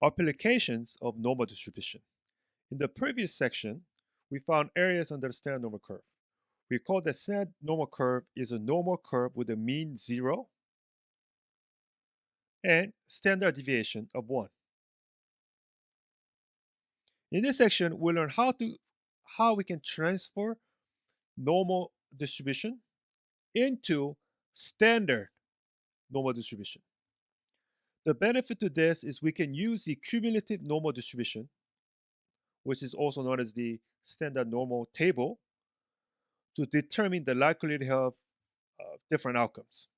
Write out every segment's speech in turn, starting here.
Applications of normal distribution. In the previous section, we found areas under the standard normal curve. Recall that standard normal curve is a normal curve with a mean 0 and standard deviation of 1. In this section, we'll learn how we can transfer normal distribution into standard normal distribution. The benefit to this is we can use the cumulative normal distribution, which is also known as the standard normal table, to determine the likelihood of different outcomes.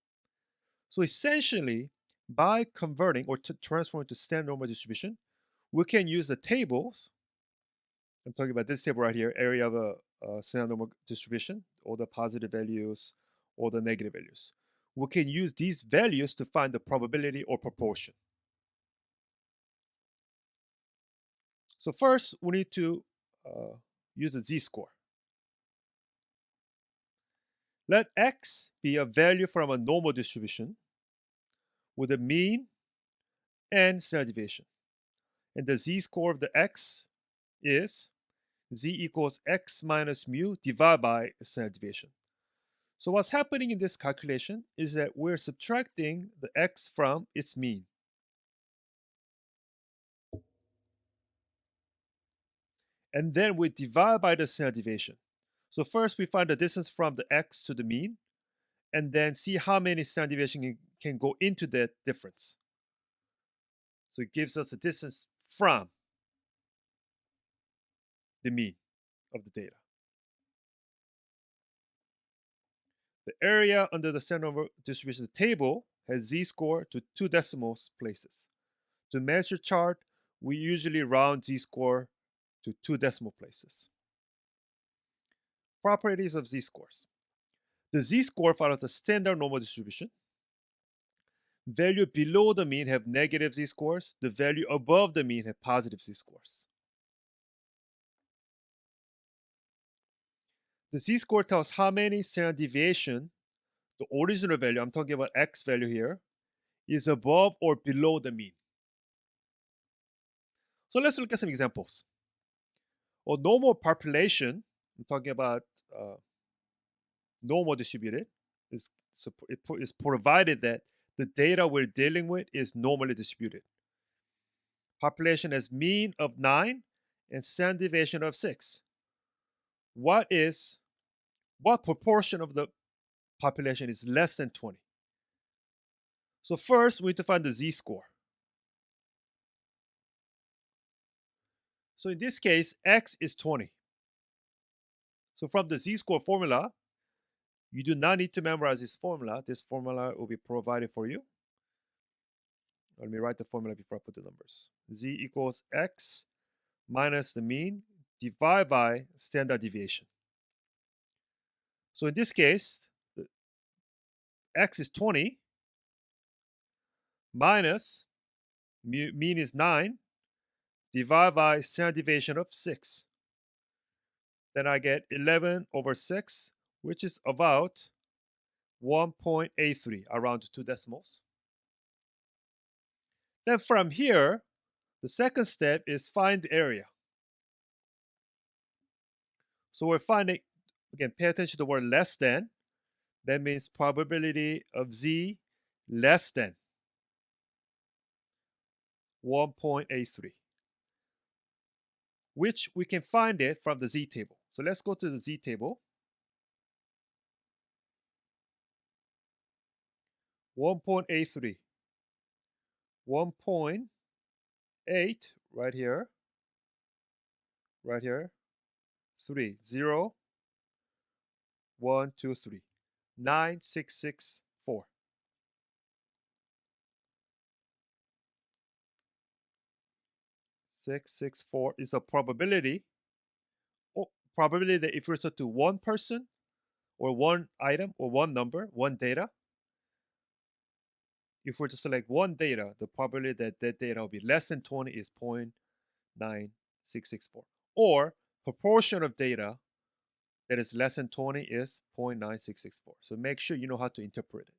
So essentially, by converting or transforming to standard normal distribution, we can use the tables. I'm talking about this table right here, area of a standard normal distribution, all the positive values, all the negative values. We can use these values to find the probability or proportion. So first, we need to use the z-score. Let x be a value from a normal distribution with a mean and standard deviation. And the z-score of the x is z equals x minus mu divided by standard deviation. So what's happening in this calculation is that we're subtracting the x from its mean. And then we divide by the standard deviation. So first we find the distance from the x to the mean, and then see how many standard deviation can go into that difference. So it gives us the distance from the mean of the data. The area under the standard normal distribution table has z-score to 2 decimal places. To measure chart, we usually round z-score to 2 decimal places. Properties of z-scores. The z-score follows a standard normal distribution. Value below the mean have negative z-scores. The value above the mean have positive z-scores. The z-score tells how many standard deviation the original value, I'm talking about x value here, is above or below the mean. So let's look at some examples. A normal population, I'm talking about normal distributed, is provided that the data we're dealing with is normally distributed. Population has mean of 9 and standard deviation of 6. What proportion of the population is less than 20? So first we need to find the z-score. So in this case, x is 20. So from the z-score formula, you do not need to memorize this formula. This formula will be provided for you. Let me write the formula before I put the numbers. Z equals x minus the mean divided by standard deviation. So in this case, x is 20 minus mean is 9 divided by standard deviation of 6. Then I get 11 over 6, which is about 1.83, around 2 decimals. Then from here, the second step is find the area. So we're finding, again, pay attention to the word less than. That means probability of z less than 1.83, which we can find it from the z table. So let's go to the z table. 1.83, 1.8 right here, 3, 0, 1, 2, 3, 9, 6, 6, 4. 6, 6, 4 is a probability. Probability that if refers to one person or one item or one number, one data. If we're to select one data, the probability that that data will be less than 20 is 0.9664. Or proportion of data that is less than 20 is 0.9664. So make sure you know how to interpret it.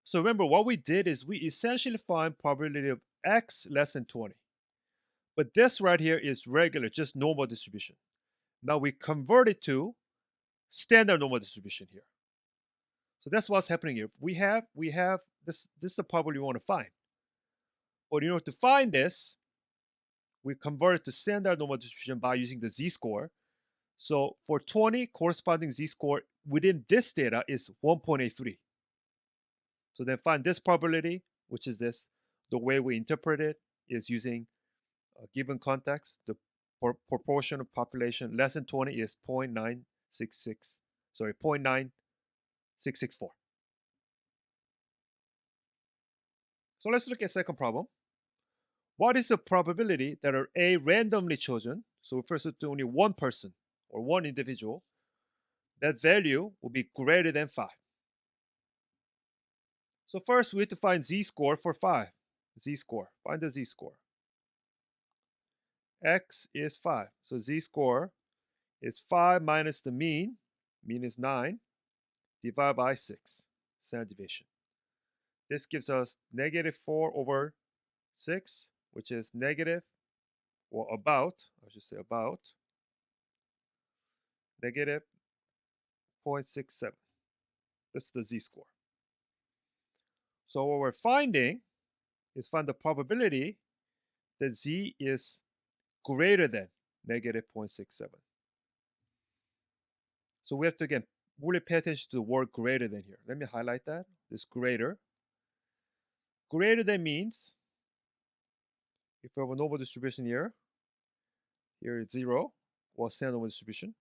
So remember, what we did is we essentially find probability of x less than 20. But this right here is regular, just normal distribution. Now we convert it to standard normal distribution here. So that's what's happening here. We have this is the probability we want to find. But in order to find this, we convert it to standard normal distribution by using the z-score. So for 20, corresponding z-score within this data is 1.83. So then find this probability, which is this. The way we interpret it is using a given context. The proportion of population less than 20 is 0.966, sorry, 0.9664. So let's look at second problem. What is the probability that are A randomly chosen, so refers to only one person or one individual, that value will be greater than 5? So first we have to find z-score for 5. Z-score, find the z-score. X is 5. So z-score is 5 minus the mean is 9, divided by 6, standard deviation. This gives us negative 4 over 6, which is negative, or about, I should say about, negative 0.67. This is the z-score. So what we're finding is find the probability that z is greater than negative 0.67. So we have to, again, really pay attention to the word greater than here. Let me highlight that. This greater. Greater than means, if we have a normal distribution here is 0, or standard normal distribution.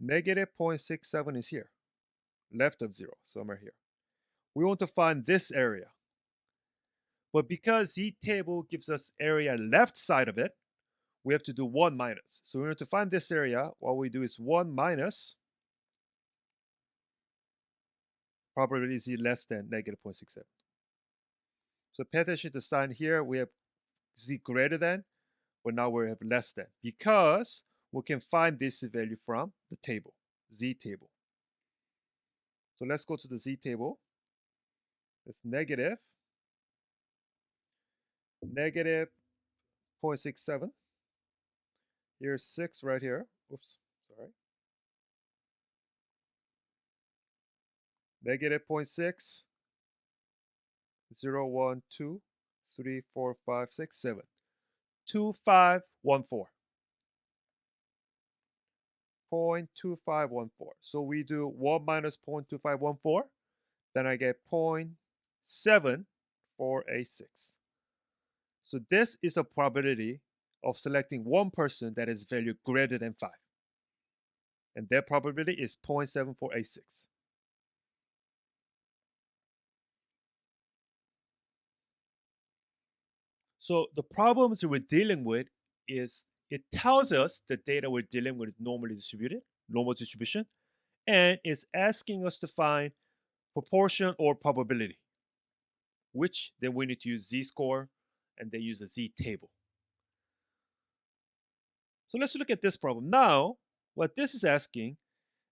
Negative 0.67 is here, left of 0, somewhere here. We want to find this area. But because z table gives us area left side of it, we have to do 1 minus. So in order to find this area, what we do is 1 minus probability z less than negative 0.67. So pay attention to the sign here. We have z greater than, but now we have less than, because we can find this value from the table, z table. So let's go to the z table. It's negative 0.67. Here's 6 right here. Oops, sorry. Negative 0.6, 0, 1, 2, 3, 4, 5, 6, 7. 2514. 0.2514. So we do 1 minus 0.2514, then I get 0.7486. So this is a probability of selecting one person that is value greater than 5. And that probability is 0.7486. So the problems we're dealing with is it tells us the data we're dealing with is normally distributed, normal distribution, and it's asking us to find proportion or probability, which then we need to use z-score and then use a z-table. So let's look at this problem. Now, what this is asking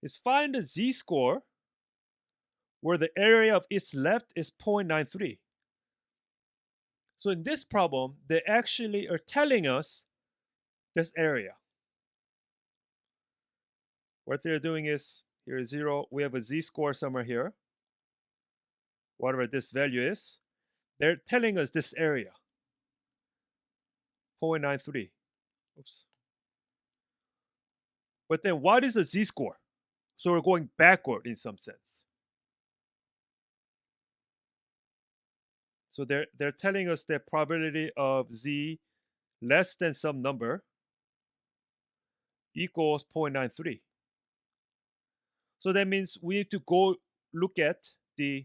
is find the z-score where the area of its left is 0.93. So in this problem, they actually are telling us this area. What they're doing is, here is 0, we have a z-score somewhere here, whatever this value is. They're telling us this area, 0.93. Oops. But then what is a z-score? So we're going backward in some sense. So they're telling us the probability of z less than some number equals 0.93. So that means we need to go look at the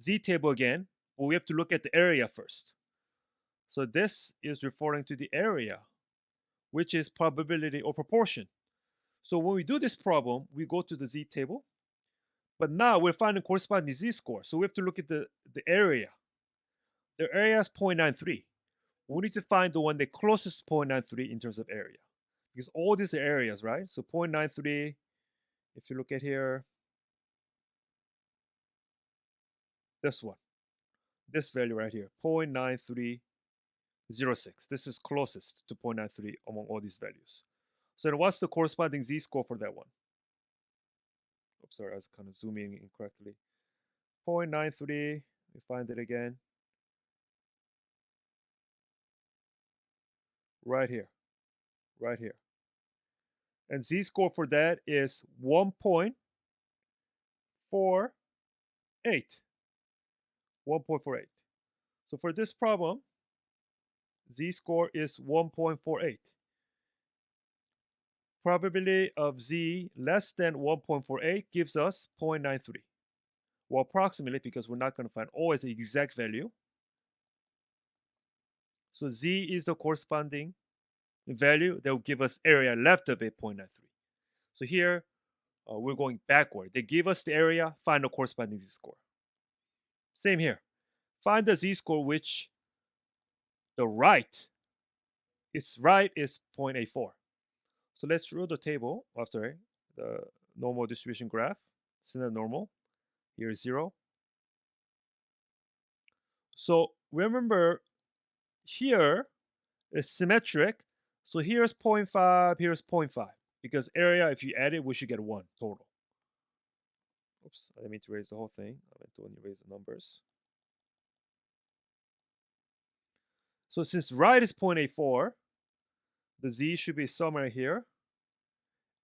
z table again, but we have to look at the area first. So this is referring to the area, which is probability or proportion. So when we do this problem, we go to the z table, but now we're finding corresponding z-score. So we have to look at the area. The area is 0.93. We need to find the one that closest to 0.93 in terms of area, because all these are areas, right? So 0.93, if you look at here, this one, this value right here, 0.9306. This is closest to 0.93 among all these values. So then what's the corresponding z-score for that one? Oops, sorry, I was kind of zooming incorrectly. 0.93, we find it again. Right here, right here. And z-score for that is 1.48. 1.48. So for this problem, z-score is 1.48. Probability of z less than 1.48 gives us 0.93. Well, approximately, because we're not going to find always the exact value. So z is the corresponding value that will give us area left of it, 0.93. So here, we're going backward. They give us the area, find the corresponding z-score. Same here. Find the z-score which the right, its right is 0.84. So let's draw the table, sorry, the normal distribution graph, standard normal. Here is 0. So remember, here is symmetric. So here's 0.5, here's 0.5. Because area, if you add it, we should get 1 total. Oops, I didn't mean to erase the whole thing. I meant to only erase the numbers. So since right is 0.84, the z should be somewhere here.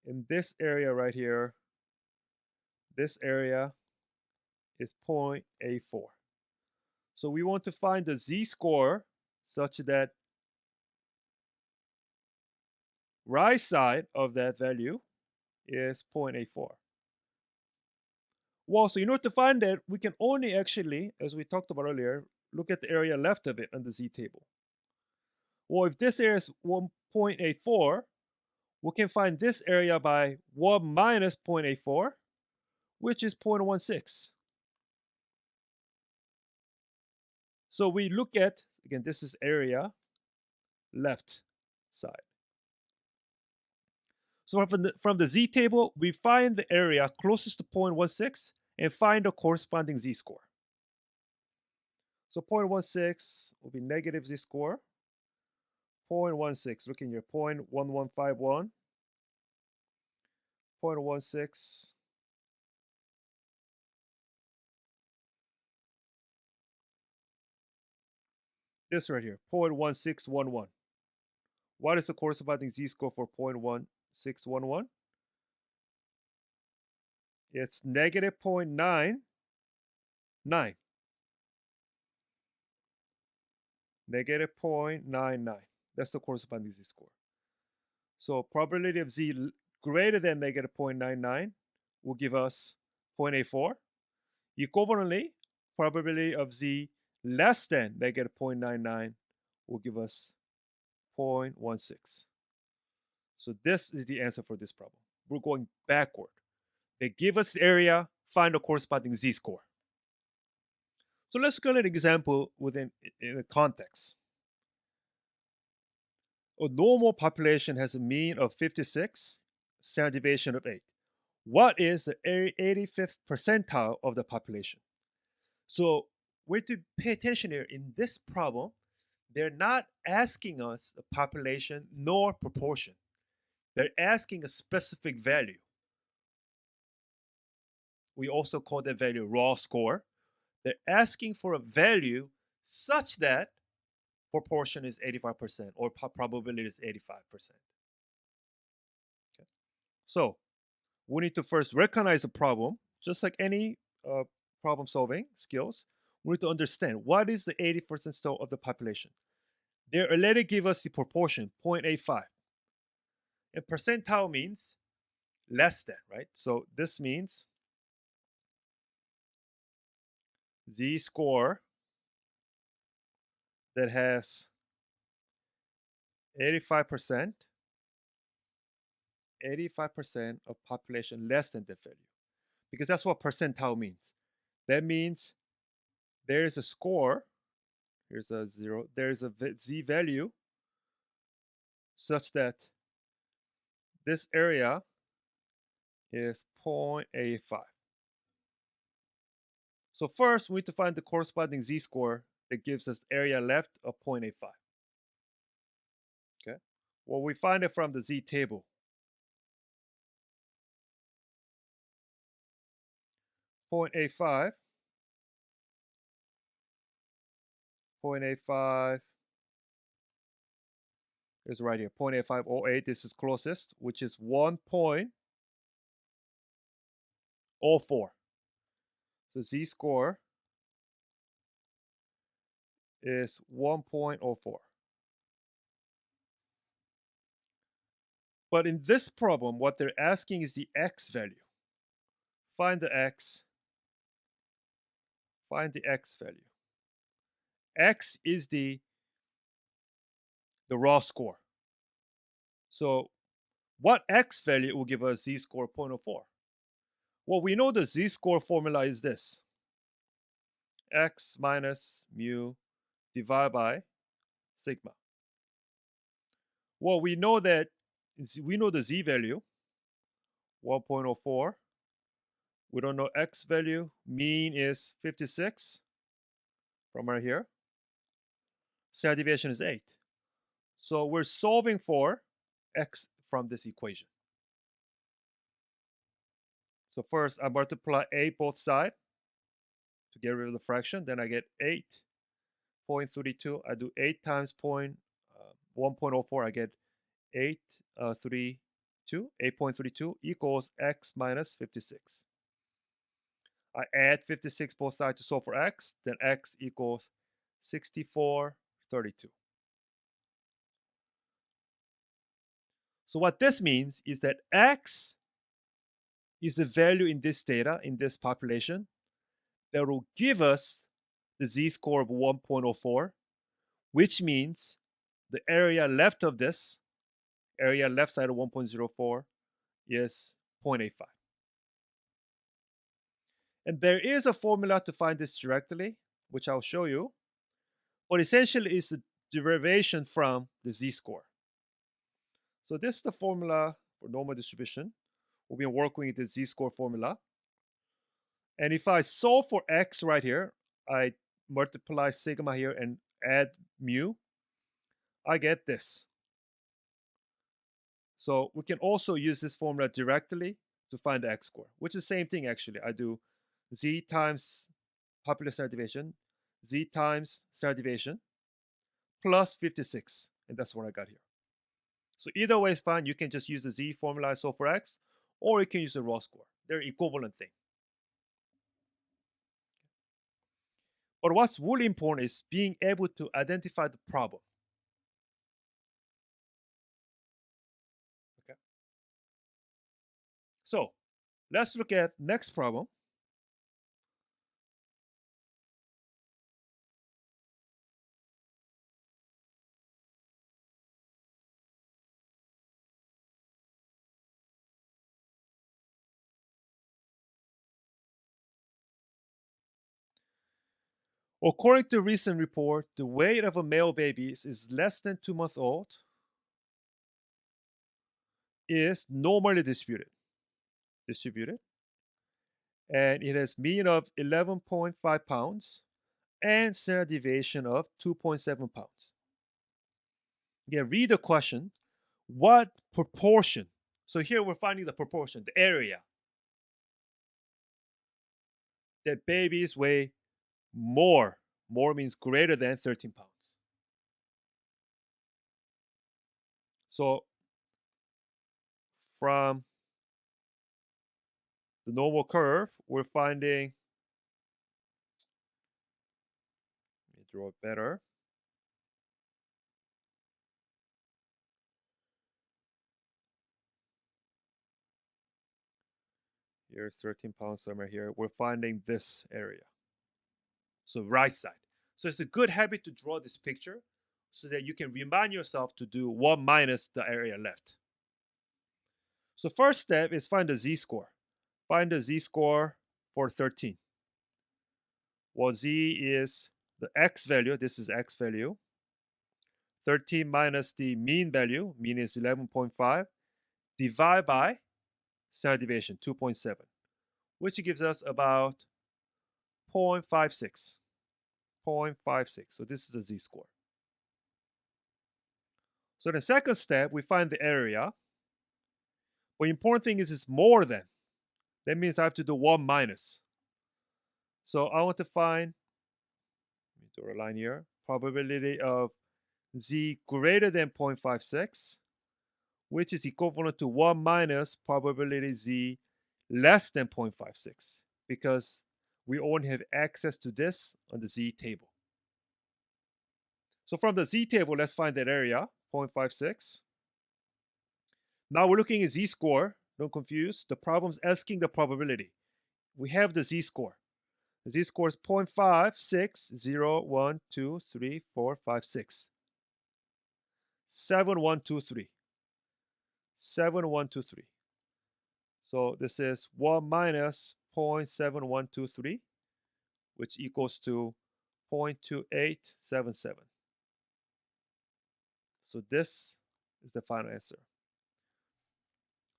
In this area right here, this area is 0.84. So we want to find the z-score such that right side of that value is 0.84. Well, so in order to find that, we can only actually, as we talked about earlier, look at the area left of it on the z-table. Well, if this area is 1.84, we can find this area by 1 minus 0.84, which is 0.16. So we look at, again, this is area left side. So from the z-table, we find the area closest to 0.16 and find the corresponding z-score. So 0.16 will be negative z-score. 0.16, looking here, 0.1151, 0.16, this right here, 0.1611. What is the corresponding z-score for 0.1611? It's negative 0.99. Negative 0.99. That's the corresponding z-score. So probability of z greater than negative 0.99 will give us 0.84. Equivalently, probability of z less than negative 0.99 will give us 0.16. So this is the answer for this problem. We're going backward. They give us the area, find the corresponding z-score. So let's look at an example within in a context. A normal population has a mean of 56, standard deviation of 8. What is the 85th percentile of the population? So we have to pay attention here. In this problem, they're not asking us a population nor proportion. They're asking a specific value. We also call that value raw score. They're asking for a value such that proportion is 85% or probability is 85%. Okay. So we need to first recognize the problem, just like any problem solving skills. We need to understand what is the 80% of the population. They're already give us the proportion 0.85. And percentile means less than, right? So this means z score that has 85%, 85% of population less than that value. Because that's what percentile means. That means there is a score, here's a 0, there is a z value such that this area is 0.85. So first, we need to find the corresponding z-score that gives us area left of 0.85. Okay. Well, we find it from the z-table. 0.85, 0.85 is right here. 0.8508, this is closest, which is 1.04. So z-score is 1.04. But in this problem, what they're asking is the x value. Find the x. Find the x value. X is the raw score. So what x value will give us z-score 0.04? Well, we know the z-score formula is this. X minus mu divided by sigma. Well, we know that we know the z value, 1.04. We don't know x value. Mean is 56 from right here. Standard deviation is 8. So we're solving for x from this equation. So first I multiply 8 both sides to get rid of the fraction. Then I get 8.32. I do 8 times 1.04. I get 8.32 equals x minus 56. I add 56 both sides to solve for x. Then x equals 64.32. So what this means is that x is the value in this data, in this population, that will give us the z-score of 1.04, which means the area left of this, area left side of 1.04, is 0.85. And there is a formula to find this directly, which I'll show you, but essentially it's a derivation from the z-score. So this is the formula for normal distribution. We've been working with the z-score formula. And if I solve for x right here, I multiply sigma here and add mu, I get this. So we can also use this formula directly to find the x-score, which is the same thing actually. I do z times popular standard deviation, z times standard deviation, plus 56, and that's what I got here. So either way is fine. You can just use the z formula I solve for x, or you can use the raw score. They're equivalent thing. But what's really important is being able to identify the problem. Okay. So let's look at next problem. According to a recent report, the weight of a male baby is less than 2 months old is normally distributed, and it has mean of 11.5 pounds and standard deviation of 2.7 pounds. Again, read the question. What proportion? So here we're finding the proportion, the area that babies weigh more. More means greater than 13 pounds. So from the normal curve, we're finding, let me draw it better. Here's 13 pounds somewhere here. We're finding this area. So right side. So it's a good habit to draw this picture so that you can remind yourself to do 1 minus the area left. So first step is find the z-score. Find the z-score for 13. Well, z is the x value. This is x value. 13 minus the mean value. Mean is 11.5. Divide by standard deviation, 2.7, which gives us about 0.56. 0.56. So this is the z-score. So the second step, we find the area. But the important thing is it's more than. That means I have to do 1 minus. So I want to find, let me draw a line here, probability of z greater than 0.56, which is equivalent to 1 minus probability z less than 0.56, because we only have access to this on the z table. So from the z table, let's find that area, 0.56. Now we're looking at z-score. Don't confuse. The problem's asking the probability. We have the z-score. The z-score is 0.56, 0, 1, 2, 3, 4, 5, 6. 7, 1, 2, 3. 7, 1, 2, 3. So this is 1 minus 0.7123, which equals to 0.2877. So this is the final answer.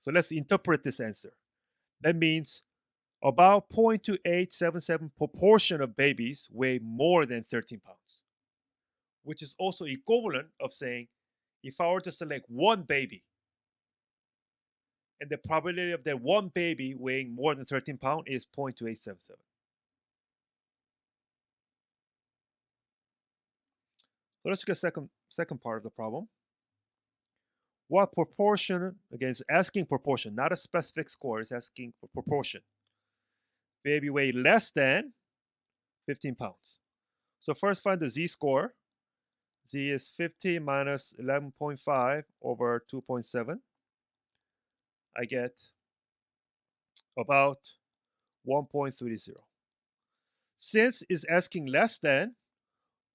So let's interpret this answer. That means about 0.2877 proportion of babies weigh more than 13 pounds, which is also equivalent of saying if I were to select one baby and the probability of that one baby weighing more than 13 pounds is 0.2877. So let's look at second part of the problem. What proportion, again, it's asking proportion, not a specific score, it's asking for proportion. Baby weigh less than 15 pounds. So first find the z-score. Z is 50 minus 11.5 over 2.7. I get about 1.30. Since it's asking less than,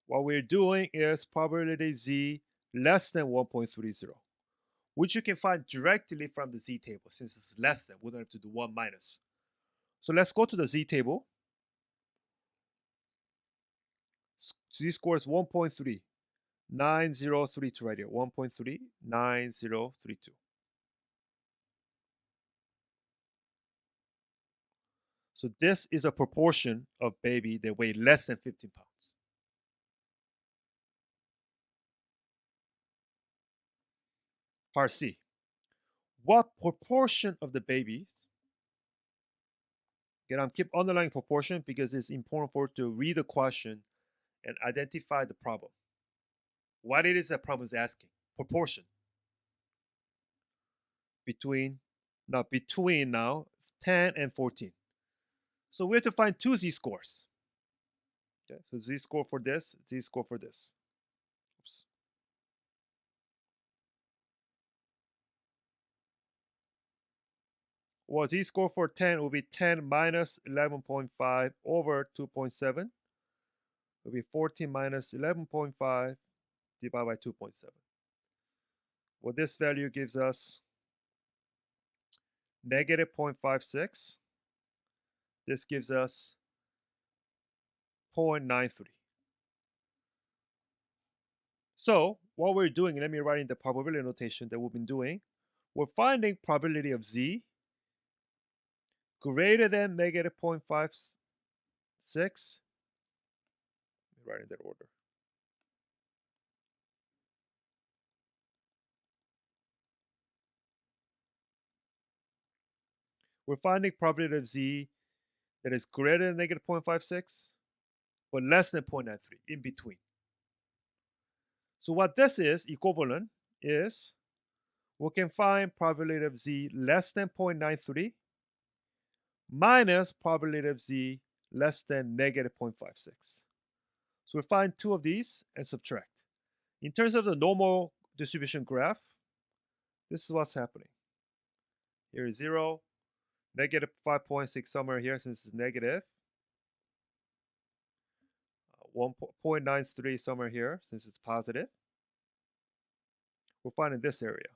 what we're doing is probability z less than 1.30, which you can find directly from the z table. Since it's less than, we don't have to do 1 minus. So let's go to the z table. Z-score is 1.3. 9032 right here. 1.3, 9032. So this is a proportion of baby that weigh less than 15 pounds. Part C. What proportion of the babies? Again, I'm keep underlining proportion because it's important for you to read the question and identify the problem. What it is that problem is asking? Proportion. Between 10 and 14. So we have to find two z-scores. Okay, so z-score for this, z-score for this. Oops. Well, z-score for 10 will be 10 minus 11.5 over 2.7. It will be 14 minus 11.5 divided by 2.7. Well, this value gives us negative 0.56. This gives us 0.93. So what we're doing, let me write in the probability notation that we've been doing. We're finding probability of z greater than negative 0.56. Let me write in that order. We're finding probability of z that is greater than negative 0.56, but less than 0.93, in between. So what this is equivalent is we can find probability of z less than 0.93 minus probability of z less than negative 0.56. So we find two of these and subtract. In terms of the normal distribution graph, this is what's happening. Here is 0, negative 5.6 somewhere here since it's negative. 1.93 somewhere here since it's positive. We're finding this area.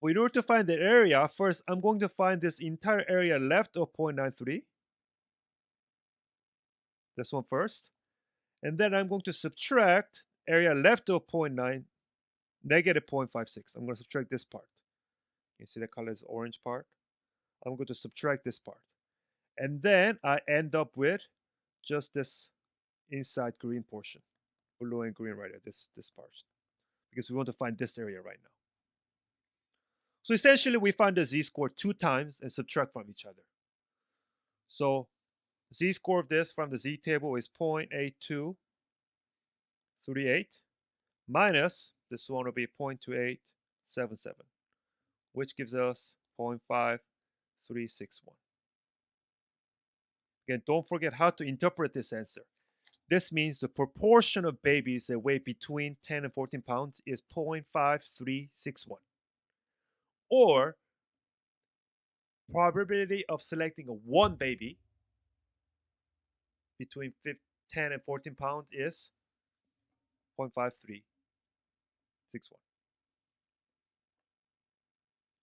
Well, in order to find the area, first I'm going to find this entire area left of 0.93. This one first. And then I'm going to subtract area left of 0.9, negative 0.56. I'm going to subtract this part. You see the color is orange part? I'm going to subtract this part. And then I end up with just this inside green portion, blue and green right here, this part, because we want to find this area right now. So essentially, we find the z-score 2 times and subtract from each other. So z-score of this from the z-table is 0.8238 minus this one will be 0.2877, which gives us 0.5361. Again, don't forget how to interpret this answer. This means the proportion of babies that weigh between 10 and 14 pounds is 0.5361. Or probability of selecting a one baby between 10 and 14 pounds is 0.5361.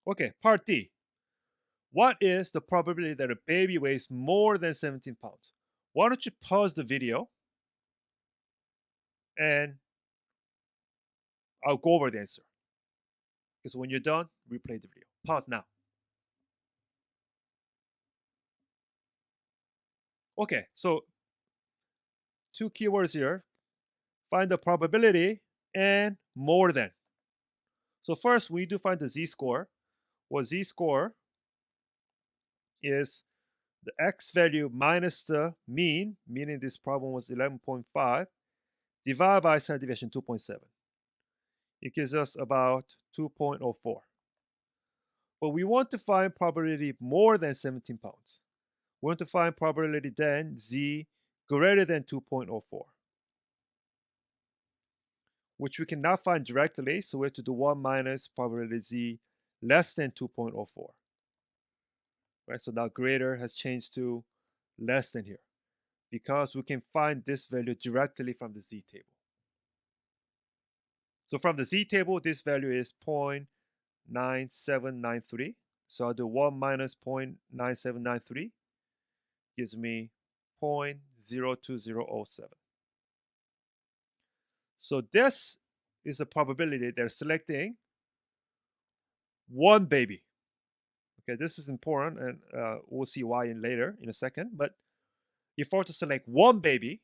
Okay, part D. What is the probability that a baby weighs more than 17 pounds? Why don't you pause the video and I'll go over the answer. Because when you're done, replay the video. Pause now. Okay, so two keywords here. Find the probability and more than. So first, we do find the z-score. Well, z-score is the x value minus the mean, meaning this problem was 11.5, divided by standard deviation 2.7. It gives us about 2.04. But we want to find probability more than 17 pounds. We want to find probability then z greater than 2.04, which we cannot find directly, so we have to do 1 minus probability z less than 2.04. Right, so now greater has changed to less than here because we can find this value directly from the z-table. So from the z-table, this value is 0.9793. So I'll do 1 minus 0.9793 gives me 0.02007. So this is the probability they're selecting one baby. Okay, this is important, and we'll see why in later in a second. But if I were to select one baby,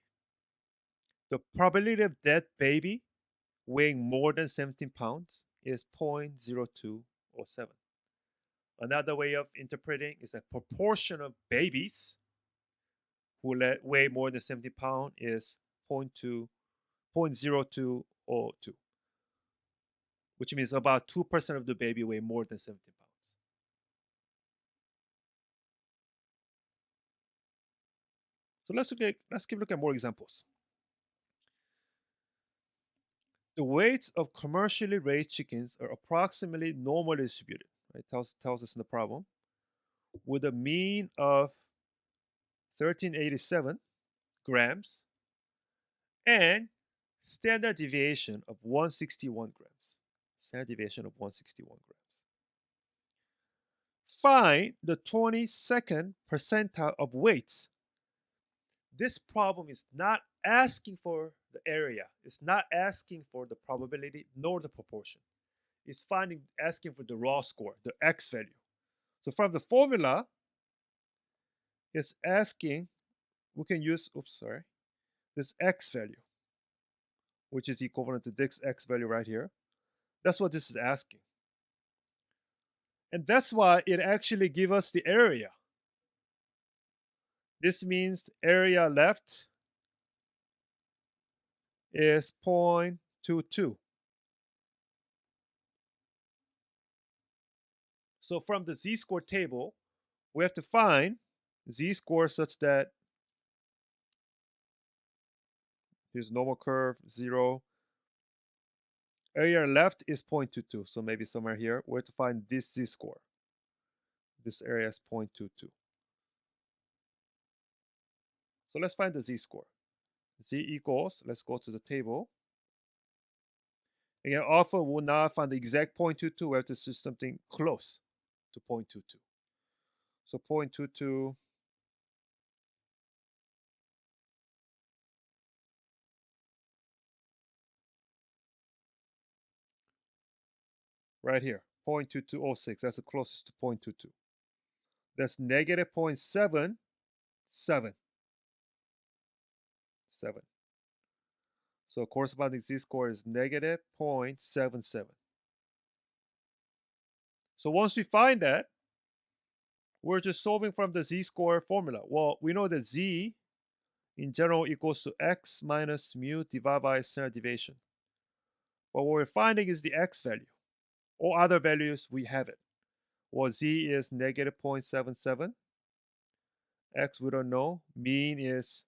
the probability of that baby weighing more than 17 pounds is 0.0207. Another way of interpreting is that proportion of babies who weigh more than 70 pounds is 0.0202, which means about 2% of the baby weigh more than 17 pounds. So let's keep looking at more examples. The weights of commercially raised chickens are approximately normally distributed. Right? Tells us in the problem, with a mean of 1387 grams and standard deviation of 161 grams. Standard deviation of 161 grams. Find the 22nd percentile of weights. This problem is not asking for the area. It's not asking for the probability nor the proportion. It's asking for the raw score, the x value. So from the formula, it's asking, we can use, this x value, which is equivalent to this x value right here. That's what this is asking. And that's why it actually gives us the area. This means area left is 0.22. So from the z-score table, we have to find z-score such that here's normal curve, 0. Area left is 0.22, so maybe somewhere here. We have to find this z-score. This area is 0.22. So let's find the z-score. Z equals, let's go to the table. Again, often we'll not find the exact 0.22. We have to do something close to 0.22. So 0.22 right here, 0.2206. That's the closest to 0.22. That's negative 0.77. So corresponding z-score is negative 0.77. So once we find that, we're just solving from the z-score formula. Well, we know that z in general equals to x minus mu divided by standard deviation. But what we're finding is the x value. All other values, we have it. Well, z is negative 0.77. X, we don't know. Mean is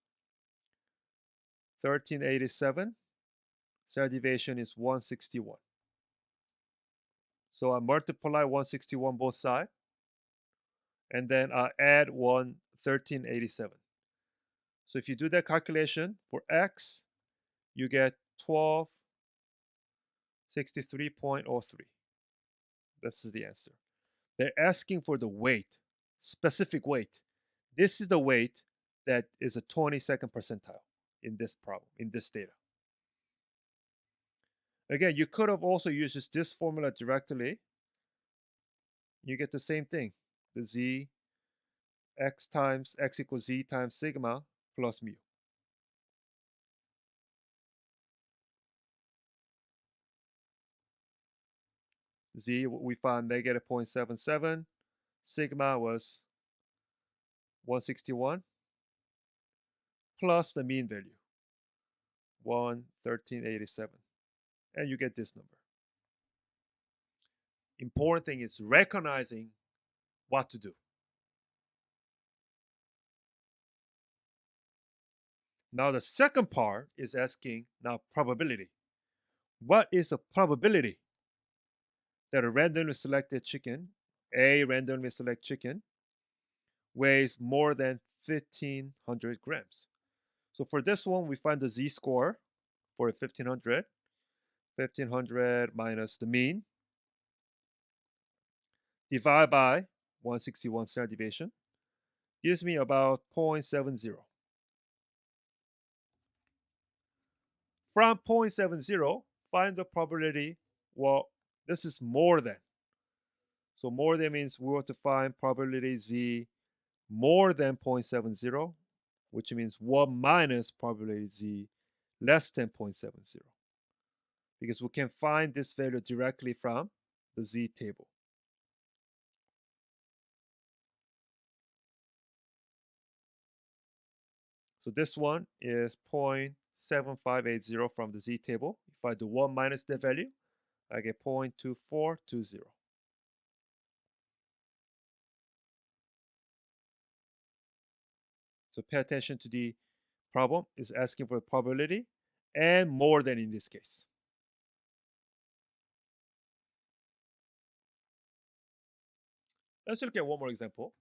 1387. Standard deviation is 161. So I multiply 161 both sides, and then I add 1387. So if you do that calculation for x, you get 1263.03. This is the answer. They're asking for the weight, specific weight. This is the weight that is a 22nd percentile in this problem, in this data. Again, you could have also used this formula directly. You get the same thing. The z x times x equals z times sigma plus mu. Z, we found negative 0.77. Sigma was 161 plus the mean value, 11387. And you get this number. Important thing is recognizing what to do. Now the second part is asking now probability. What is the probability that a randomly selected chicken, a randomly selected chicken, weighs more than 1500 grams? So for this one, we find the z-score for 1500. 1500 minus the mean, divide by 161 standard deviation, gives me about 0.70. From 0.70, find the probability. Well, this is more than. So more than means we want to find probability z more than 0.70, which means 1 minus probability z less than 0.70. Because we can find this value directly from the z table. So this one is 0.7580 from the z table. If I do 1 minus that value, I get 0.2420. So pay attention to the problem. It's asking for a probability and more than in this case. Let's look at one more example.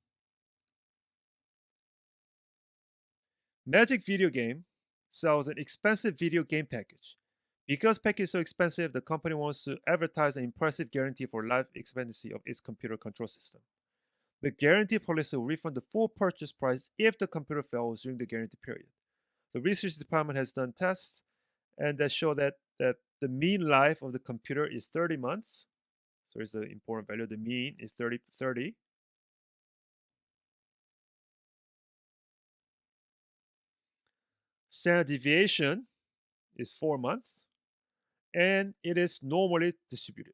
Magic Video Game sells an expensive video game package. Because package is so expensive, the company wants to advertise an impressive guarantee for life expectancy of its computer control system. The guarantee policy will refund the full purchase price if the computer fails during the guarantee period. The research department has done tests and that show that the mean life of the computer is 30 months. So it's the important value. The mean is 30. Standard deviation is 4 months, and it is normally distributed.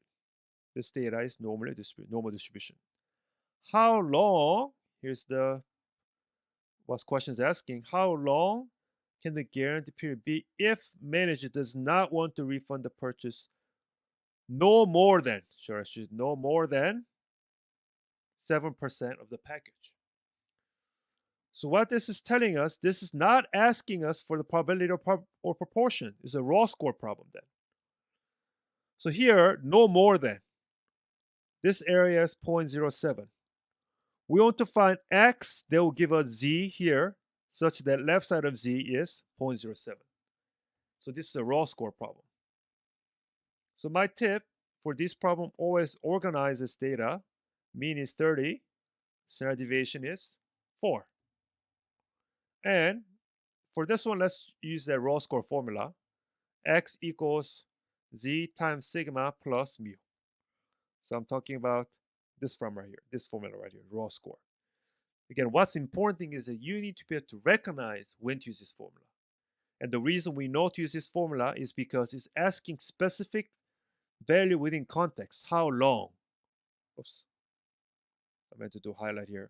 This data is normally distributed, normal distribution. How long? Here's the what questions asking. How long can the guarantee period be if manager does not want to refund the purchase no more than, no more than 7% of the package? So what this is telling us, this is not asking us for the probability or proportion. It's a raw score problem then. So here, no more than. This area is 0.07. We want to find x that will give us z here, such that left side of z is 0.07. So this is a raw score problem. So my tip for this problem, always organize this data. Mean is 30, standard deviation is 4. And for this one, let's use the raw score formula. X equals z times sigma plus mu. So I'm talking about this formula right here, this formula right here, raw score. Again, what's important thing is that you need to be able to recognize when to use this formula. And the reason we know to use this formula is because it's asking specific value within context. How long? Oops, I meant to do highlight here.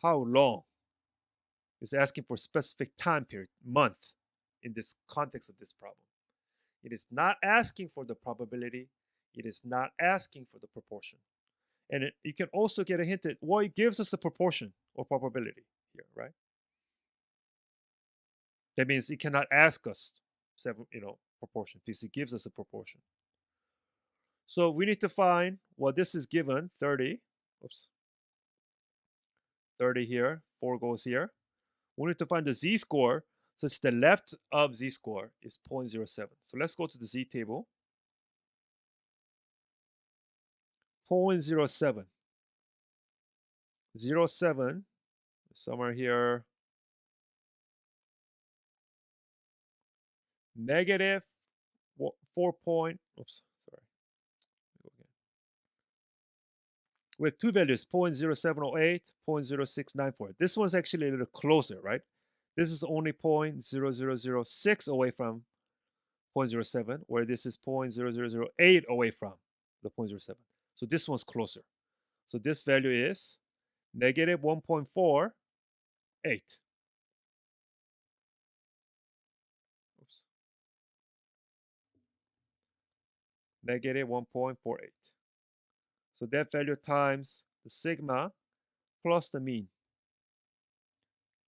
How long is asking for specific time period, month, in this context of this problem. It is not asking for the probability. It is not asking for the proportion. And you can also get a hint that, well, it gives us a proportion or probability here, right? That means it cannot ask us proportion because it gives us a proportion. So we need to find, well, this is given 30. Oops. 30 here, 4 goes here. We need to find the z-score. So it's the left of z-score is 0.07. So let's go to the z-table. 0.07. 0.07, somewhere here. Negative 4 point, oops, sorry. We have two values, 0.0708, 0.0694. This one's actually a little closer, right? This is only 0.0006 away from 0.07, where this is 0.0008 away from the 0.07. So this one's closer. So this value is negative 1.48. Oops. Negative 1.48. So that value times the sigma plus the mean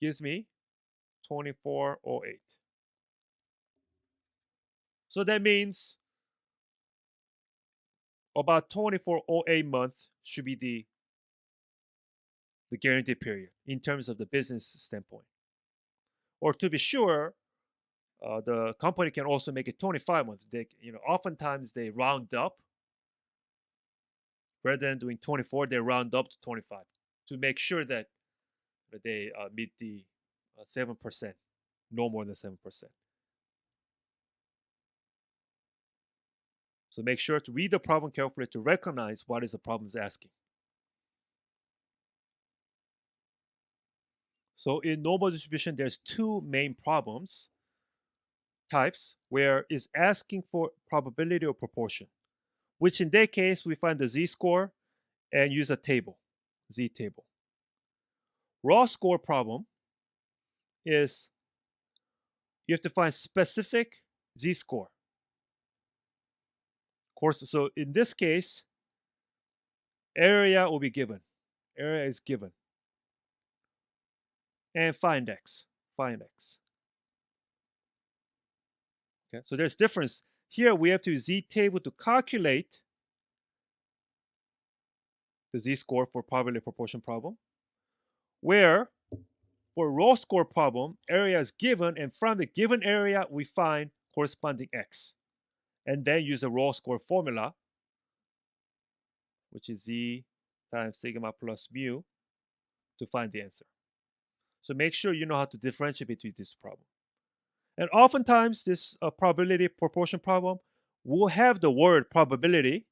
gives me 2408. So that means about 2408 months should be the guarantee period in terms of the business standpoint. Or to be sure, the company can also make it 25 months. Oftentimes they round up rather than doing 24. They round up to 25 to make sure that they meet the 7%, no more than 7%. So make sure to read the problem carefully to recognize what is the problem is asking. So in normal distribution, there's two main problems types where it's asking for probability or proportion, which in that case, we find the z-score and use a table, z-table. Raw score problem is you have to find specific z-score. Of course, so in this case, area will be given. Area is given. And find x. Find x. Okay, so there's difference. Here we have to use z-table to calculate the z-score for probability proportion problem, where for raw score problem, area is given, and from the given area, we find corresponding x. And then use the raw score formula, which is z times sigma plus mu, to find the answer. So make sure you know how to differentiate between this problem. And oftentimes, this probability proportion problem will have the word probability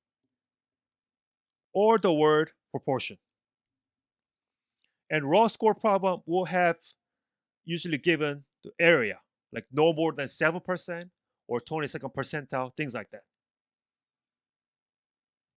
or the word proportion. And raw score problem will have usually given the area, like no more than 7% or 22nd percentile, things like that.